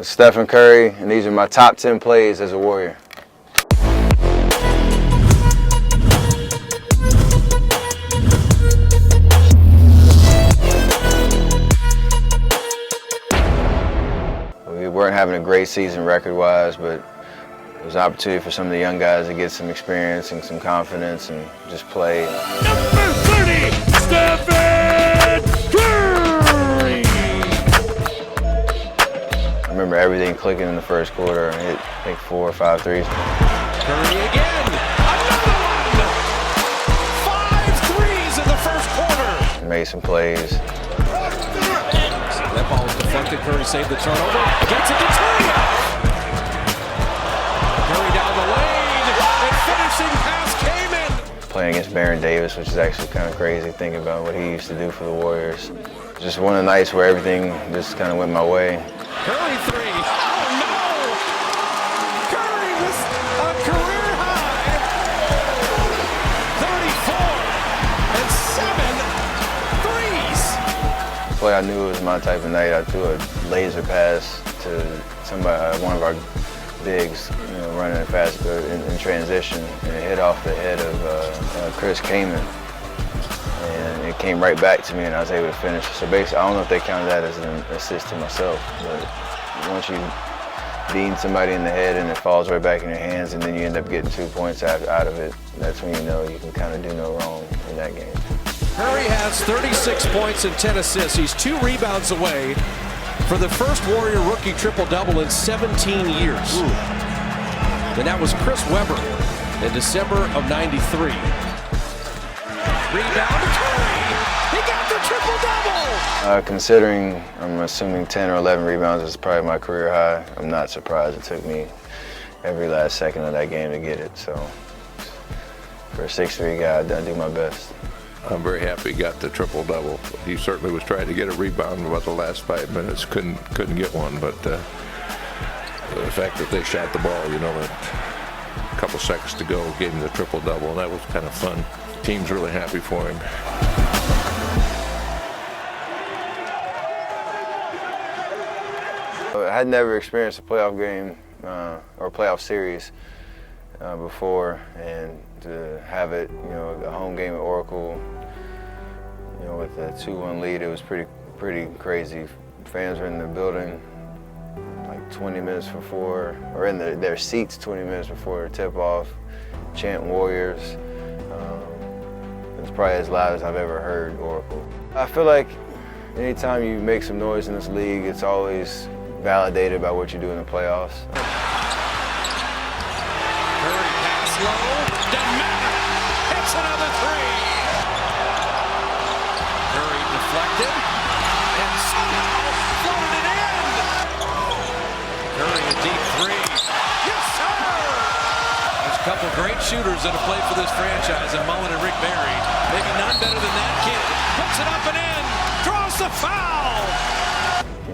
Steph and Curry, and these are my top 10 plays as a Warrior. We weren't having a great season record-wise, but it was an opportunity for some of the young guys to get some experience and some confidence and just play. Number 30, Steph Curry! I remember everything clicking in the first quarter. I hit, I think, 4 or 5 threes. Curry again, another one! 5 threes in the first quarter. Made some plays. That ball was deflected. Curry saved the turnover. Gets it to Curry. Curry down the lane. And finishing pass came in. Playing against Baron Davis, which is actually kind of crazy thinking about what he used to do for the Warriors. Just one of the nights where everything just kind of went my way. Curry 3. Oh no! Curry was a career high. 34 and 7 threes. The play I knew it was my type of night. I threw a laser pass to somebody, one of our bigs, running fast in transition, and it hit off the head of Chris Kaman. And it came right back to me, and I was able to finish. So basically, I don't know if they counted that as an assist to myself, but once you beat somebody in the head and it falls right back in your hands, and then you end up getting 2 points out of it, that's when you know you can kind of do no wrong in that game. Curry has 36 points and 10 assists. He's 2 rebounds away for the first Warrior rookie triple-double in 17 years. And that was Chris Webber in December of '93. Rebound to Curry. He got the triple-double. Considering I'm assuming 10 or 11 rebounds is probably my career high, I'm not surprised it took me every last second of that game to get it. So for a 6'3" guy, I do my best. I'm very happy he got the triple-double. He certainly was trying to get a rebound in about the last 5 minutes. Couldn't get one, but the fact that they shot the ball, a couple seconds to go, gave him the triple-double, and that was kind of fun. The team's really happy for him. I had never experienced a playoff game or playoff series before, and to have it, a home game at Oracle, with a 2-1 lead, it was pretty crazy. Fans were in the building like 20 minutes before, or in their seats 20 minutes before the tip-off, chanting Warriors. It was probably as loud as I've ever heard Oracle. I feel like anytime you make some noise in this league, it's always validated by what you do in the playoffs. Curry pass low. Denevi hits another 3. Curry deflected and somehow floated it in. Curry a deep 3. Yes, sir! There's a couple great shooters that have played for this franchise, and Mullen and Rick Barry. Maybe none better than that kid. Puts it up and in. Draws the foul.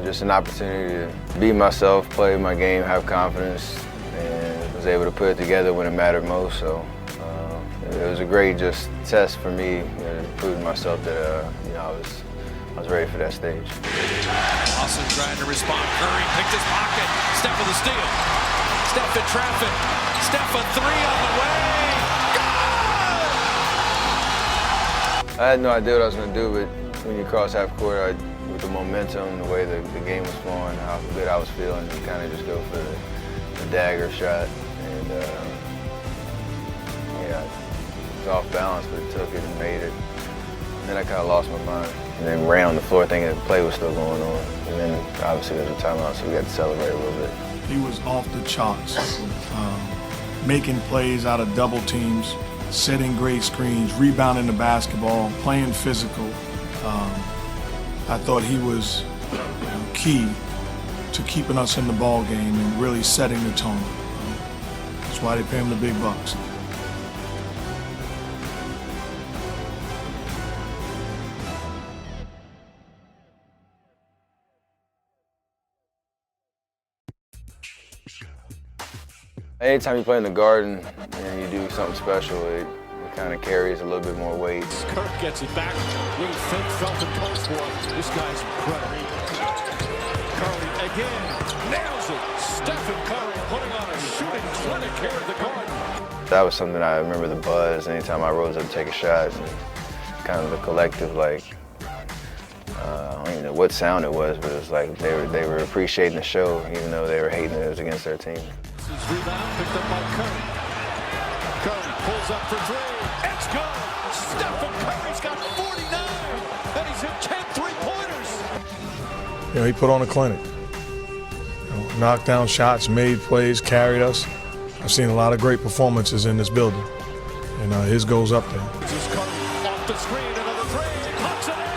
Just an opportunity to be myself, play my game, have confidence, and was able to put it together when it mattered most. So it was a great test for me, to prove to myself that I was ready for that stage. Lawson trying to respond. Curry picked his pocket. Steph with the steal. Steph in traffic. Steph a 3 on the way. Good! I had no idea what I was going to do, but when you cross half court, with the momentum, the way the game was flowing, how good I was feeling, you kind of just go for the dagger shot. And yeah, it was off balance, but it took it and made it. And then I kind of lost my mind. And then ran on the floor thinking the play was still going on. And then obviously there was a timeout, so we got to celebrate a little bit. He was off the charts, making plays out of double teams, setting great screens, rebounding the basketball, playing physical. I thought he was key to keeping us in the ball game and really setting the tone. That's why they pay him the big bucks. Anytime you play in the Garden and you do something special, it kind of carries a little bit more weight. Kirk gets it back. Felt the post for. This guy's incredible. Curry again. Nails it. Steph Curry putting on a shooting clinic here at the Garden. That was something I remember, the buzz anytime I rose up to take a shot, and kind of the collective, like, I don't even know what sound it was, but it was like they were appreciating the show, even though they were hating it was against their team. This is rebound picked up by Curry. Curry pulls up for three. It's good. Stephen Curry's got 49, and he's hit 10 3-pointers. You know, he put on a clinic. Knocked down shots, made plays, carried us. I've seen a lot of great performances in this building, and his goes up there. This is Curry off the screen, another three, knocks it in.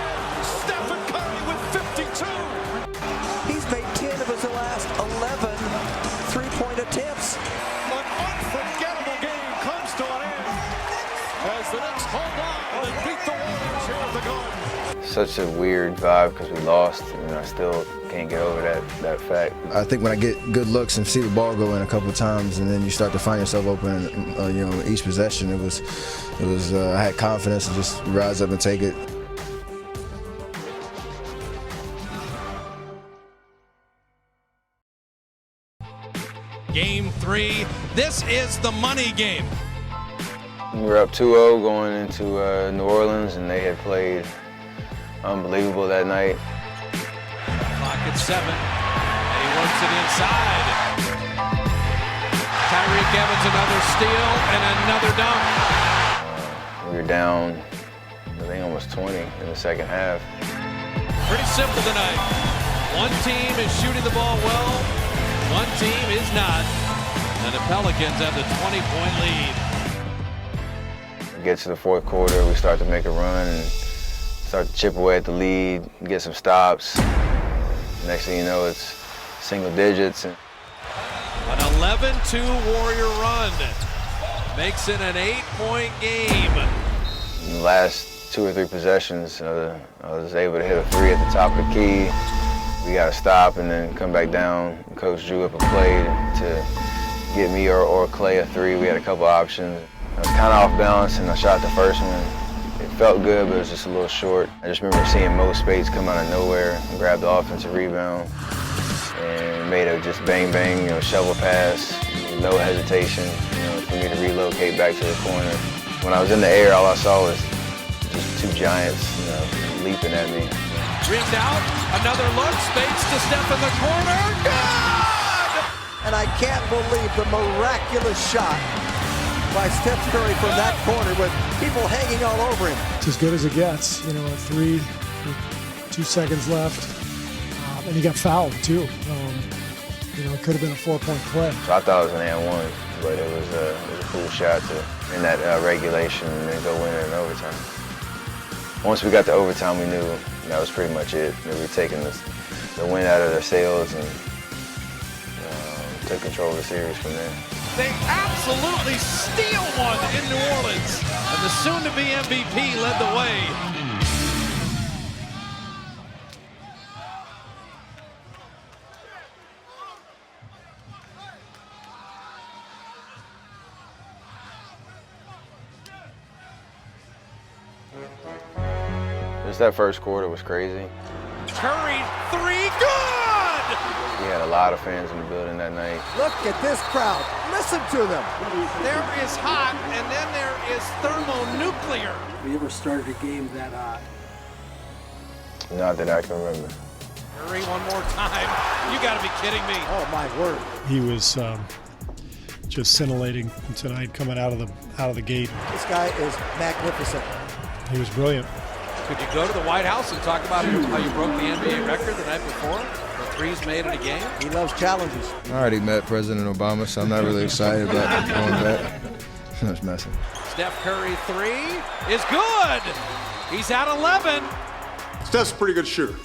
Stephen Curry with 52. He's made 10 of his last 11 three-point attempts. An unforgettable game comes to an end as the Knicks hold on and beat the Warriors here at the Garden. Such a weird vibe because we lost, and I still can't get over that fact. I think when I get good looks and see the ball go in a couple of times, and then you start to find yourself open, you know, each possession, it was. I had confidence to just rise up and take it. Game 3. This is the money game. We were up 2-0 going into New Orleans, and they had played unbelievable that night. Clock at 7. And he works it inside. Tyreek Evans another steal and another dunk. We were down, I think, almost 20 in the second half. Pretty simple tonight. One team is shooting the ball well, one team is not. And the Pelicans have the 20-point lead. We get to the fourth quarter, we start to make a run and start to chip away at the lead, get some stops. Next thing you know, it's single digits. An 11-2 Warrior run makes it an 8-point game. In the last 2 or 3 possessions, I was able to hit a 3 at the top of the key. We got to stop and then come back down. Coach drew up a play to get me or Clay a 3. We had a couple options. I was kind of off balance, and I shot the first one. It felt good, but it was just a little short. I just remember seeing Mo Spates come out of nowhere and grab the offensive rebound and made a just bang, shovel pass, no hesitation, for me to relocate back to the corner. When I was in the air, all I saw was just 2 giants, leaping at me. Rims out, another look, Spates to Steph in the corner, good! And I can't believe the miraculous shot by Steph Curry from that corner with people hanging all over him. It's as good as it gets, a 3 with 2 seconds left, and he got fouled too. It could have been a 4-point play. So I thought it was an and one, but it was a cool shot to in that regulation and then go win it in overtime. Once we got to overtime, we knew that was pretty much it. We were taking the win out of their sails and took control of the series from there. They absolutely steal one in New Orleans, and the soon-to-be MVP led the way. Just that first quarter was crazy. Curry 3, good! We had a lot of fans in the building that night. Look at this crowd. Listen to them. There is hot, and then there is thermonuclear. Have you ever started a game that hot? Not that I can remember. Curry one more time. You got to be kidding me. Oh, my word. He was just scintillating tonight, coming out of the gate. This guy is magnificent. He was brilliant. Could you go to the White House and talk about how you broke the NBA record the night before? The threes made it a game? He loves challenges. I already met President Obama, so I'm not really excited about going back. I was messing. Steph Curry 3 is good. He's at 11. Steph's a pretty good shooter.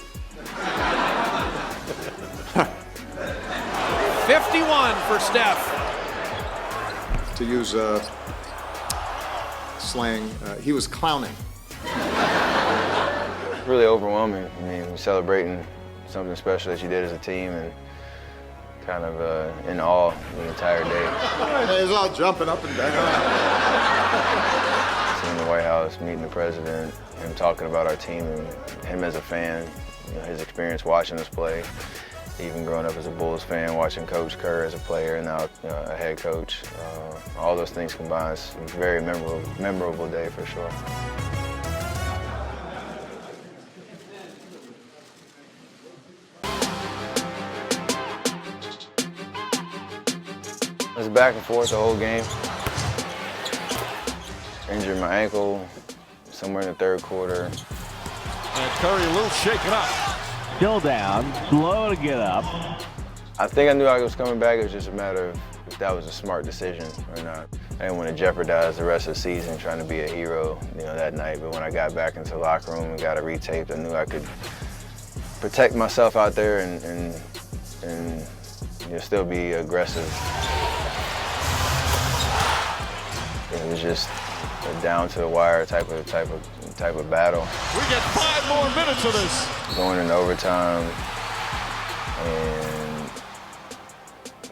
51 for Steph. To use slang, he was clowning. Really overwhelming. I mean, we're celebrating something special that you did as a team and kind of in awe the entire day. He was all jumping up and down. Seeing the White House, meeting the president, him talking about our team and him as a fan, his experience watching us play, Even growing up as a Bulls fan, watching Coach Kerr as a player and now a head coach, all those things combined, it's a very memorable day for sure. It was back and forth the whole game. Injured my ankle somewhere in the third quarter. And Curry a little shaken up. Still down, slow to get up. I think I knew I was coming back. It was just a matter of if that was a smart decision or not. I didn't want to jeopardize the rest of the season trying to be a hero, that night. But when I got back into the locker room and got it retaped, I knew I could protect myself out there and still be aggressive. It was just a down to the wire type of battle. We get 5 more minutes of this. Going into overtime and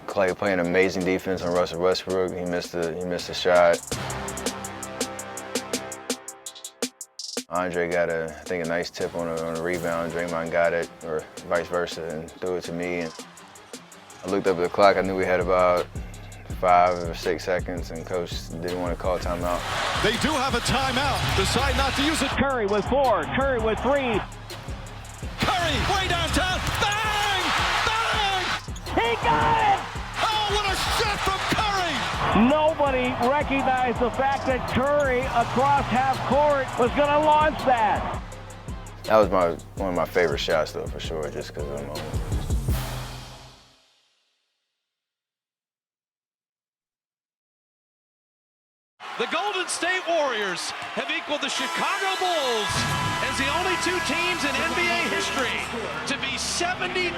Clay playing amazing defense on Russell Westbrook. He missed a shot. Andre got I think a nice tip on a rebound. Draymond got it, or vice versa, and threw it to me. And I looked up at the clock. I knew we had about 5 or 6 seconds, and Coach didn't want to call timeout. They do have a timeout. Decide not to use it. Curry with 4, Curry with 3. Curry way downtown. Bang! Bang! He got it! Oh, what a shot from Curry! Nobody recognized the fact that Curry across half court was going to launch that. That was one of my favorite shots, though, for sure, just because of the moment. The Golden State Warriors have equaled the Chicago Bulls as the only 2 teams in NBA history to be 72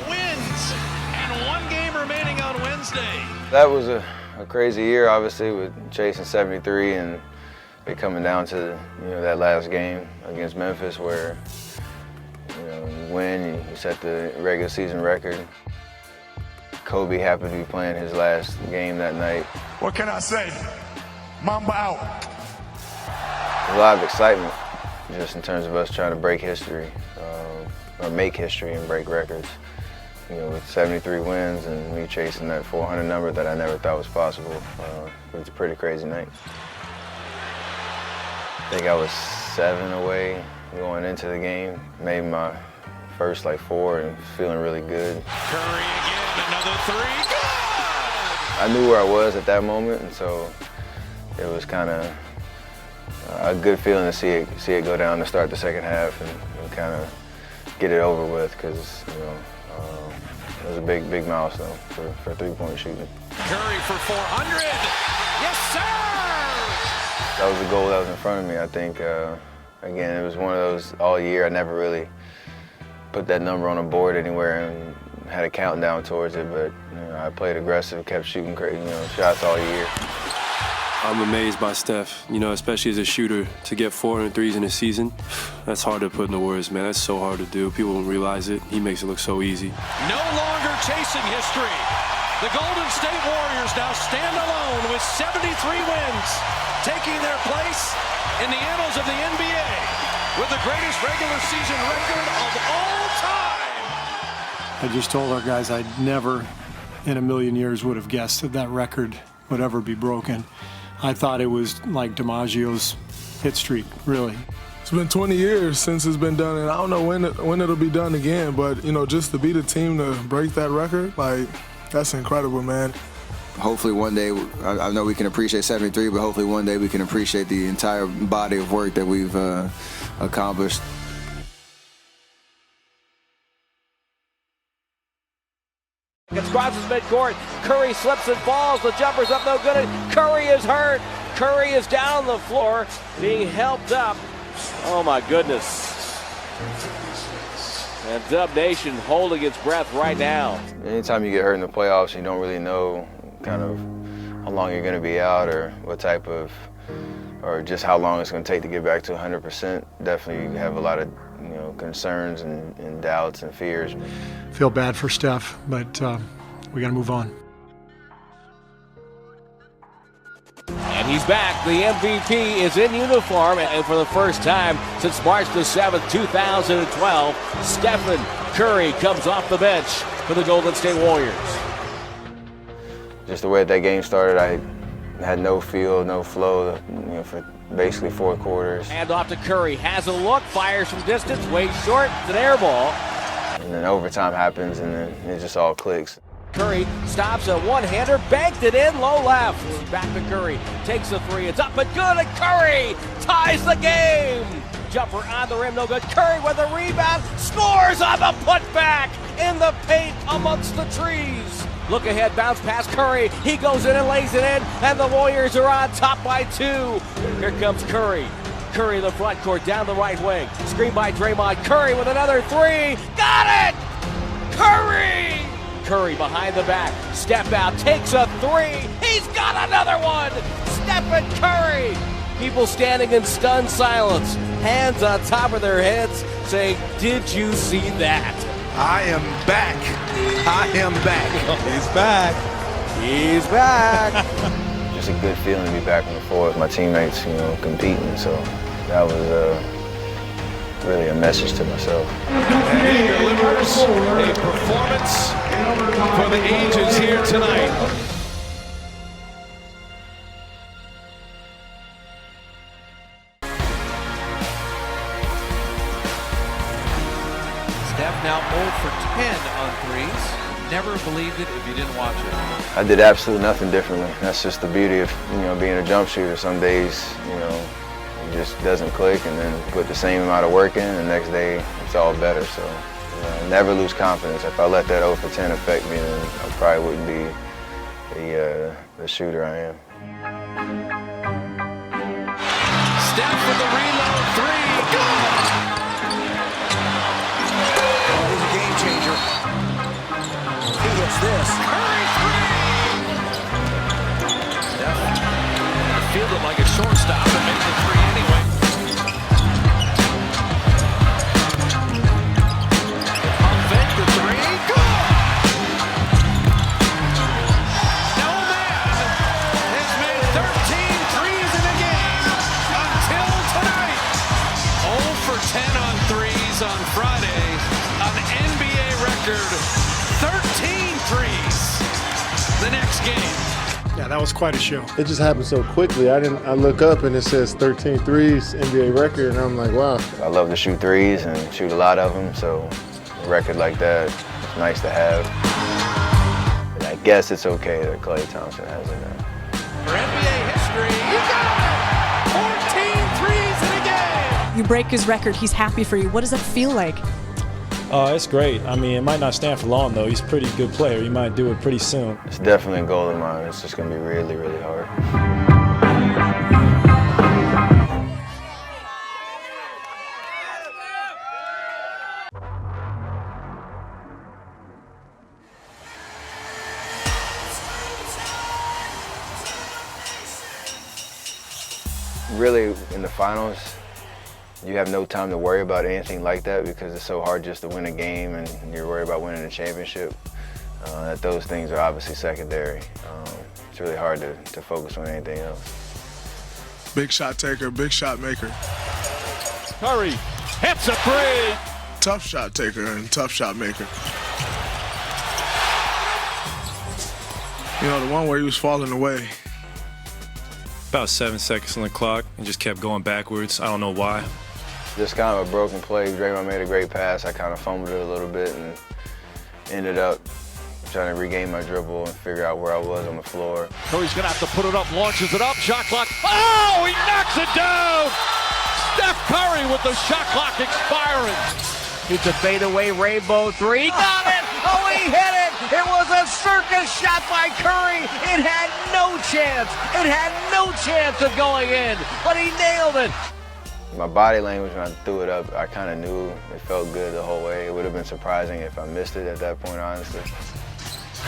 wins and 1 game remaining on Wednesday. That was a crazy year, obviously, with chasing 73 and it coming down to that last game against Memphis where you win, you set the regular season record. Kobe happened to be playing his last game that night. What can I say? Mamba out. A lot of excitement just in terms of us trying to break history, or make history and break records. With 73 wins and me chasing that 400 number that I never thought was possible. It was a pretty crazy night. I think I was 7 away going into the game. Made my first 4 and feeling really good. Curry again, another 3. Good! I knew where I was at that moment, and so it was kind of a good feeling to see it go down to start the second half and kind of get it over with, because it was a big milestone for 3-point shooting. Curry for 400. Yes, sir! That was the goal that was in front of me. I think, again, it was one of those all year. I never really put that number on a board anywhere and had a countdown towards it, but I played aggressive, kept shooting shots all year. I'm amazed by Steph, especially as a shooter, to get 400 threes in a season. That's hard to put into words, man. That's so hard to do. People don't realize it. He makes it look so easy. No longer chasing history. The Golden State Warriors now stand alone with 73 wins, taking their place in the annals of the NBA with the greatest regular season record of all time. I just told our guys I'd never in a million years would have guessed that record would ever be broken. I thought it was like DiMaggio's hit streak, really. It's been 20 years since it's been done, and I don't know when it'll be done again, but, just to be the team to break that record, that's incredible, man. Hopefully one day, I know we can appreciate 73, but hopefully one day we can appreciate the entire body of work that we've accomplished. It's crosses midcourt. Curry slips and falls. The jumper's up, no good. Curry is hurt. Curry is down the floor, being helped up. Oh my goodness. And Dub Nation holding its breath right now. Anytime you get hurt in the playoffs, you don't really know kind of how long you're going to be out or what type of, or just how long it's going to take to get back to 100%. Definitely you have a lot of concerns and doubts and fears. Feel bad for Steph, but we got to move on. And He's back. The MVP is in uniform, and for the first time since March the 7th, 2012, Stephen Curry comes off the bench for the Golden State Warriors. Just the way that game started, I had no feel, no flow, for basically 4 quarters. Hand off to Curry, has a look, fires from distance, way short, it's an air ball. And then overtime happens, and then it just all clicks. Curry stops a one-hander, banked it in, low left. Back to Curry, takes the 3, it's up and good, and Curry ties the game. Jumper on the rim, no good. Curry with a rebound, scores on the putback in the paint amongst the trees. Look ahead, bounce pass Curry. He goes in and lays it in, and the Warriors are on top by 2. Here comes Curry. Curry in the front court, down the right wing. Screen by Draymond. Curry with another 3. Got it! Curry! Curry behind the back. Step out, takes a 3. He's got another one! Stephen Curry! People standing in stunned silence, hands on top of their heads, saying, "Did you see that?" I am back. I am back. He's back. He's back. Just a good feeling to be back on the floor with my teammates, competing. So that was really a message to myself. And he delivers a performance for the ages here tonight. Steph now 0 for 10 on threes. Never believed it if you didn't watch it. I did absolutely nothing differently. That's just the beauty of being a jump shooter. Some days, it just doesn't click, and then put the same amount of work in, and the next day it's all better. So never lose confidence. If I let that 0 for 10 affect me, then I probably wouldn't be the shooter I am. Steph with the reload 3. Good! Changer. He gets this. Curry 3! Steph fielded like a shortstop and makes the 3 anyway. Pump the 3. Good! No man has made 13 threes in a game until tonight. 0 for 10 on threes on Friday. An NBA record, 13 threes the next game. Yeah, that was quite a show. It just happened so quickly. I look up and it says 13 threes, NBA record, and I'm like, wow. I love to shoot threes and shoot a lot of them, so a record like that, it's nice to have. And I guess it's okay that Klay Thompson has it now. For NBA history, he got it! 14 threes in a game! You break his record, he's happy for you. What does that feel like? It's great. I mean, it might not stand for long, though. He's a pretty good player. He might do it pretty soon. It's definitely a goal of mine. It's just going to be really, really hard. Really, in the finals, you have no time to worry about anything like that because it's so hard just to win a game and you're worried about winning a championship. That those things are obviously secondary. It's really hard to focus on anything else. Big shot taker, big shot maker. Curry hits a 3. Tough shot taker and tough shot maker. The one where he was falling away. About 7 seconds on the clock and just kept going backwards. I don't know why. Just kind of a broken play. Draymond made a great pass. I kind of fumbled it a little bit and ended up trying to regain my dribble and figure out where I was on the floor. Curry's gonna have to put it up, launches it up, shot clock. Oh, he knocks it down! Steph Curry with the shot clock expiring. It's a fadeaway rainbow 3. Got it! Oh, he hit it! It was a circus shot by Curry. It had no chance. It had no chance of going in, but he nailed it. My body language when I threw it up, I kind of knew it felt good the whole way. It would have been surprising if I missed it at that point, honestly.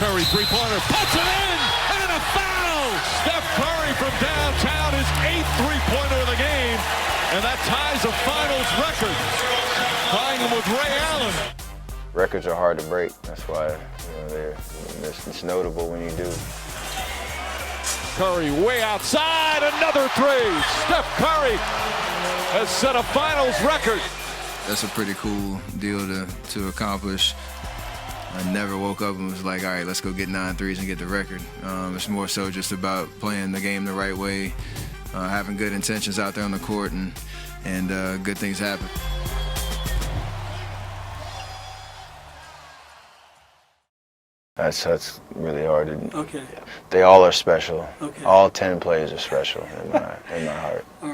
Curry three-pointer, puts it in, and a foul! Steph Curry from downtown, his 8th three-pointer of the game, and that ties a finals record, tying him with Ray Allen. Records are hard to break. That's why it's notable when you do. Curry way outside, another three. Steph Curry has set a finals record. That's a pretty cool deal to accomplish. I never woke up and was like, all right, let's go get 9 threes and get the record. It's more so just about playing the game the right way, having good intentions out there on the court, and good things happen. That's really hard. Okay. They all are special. Okay. All 10 players are special in my heart. All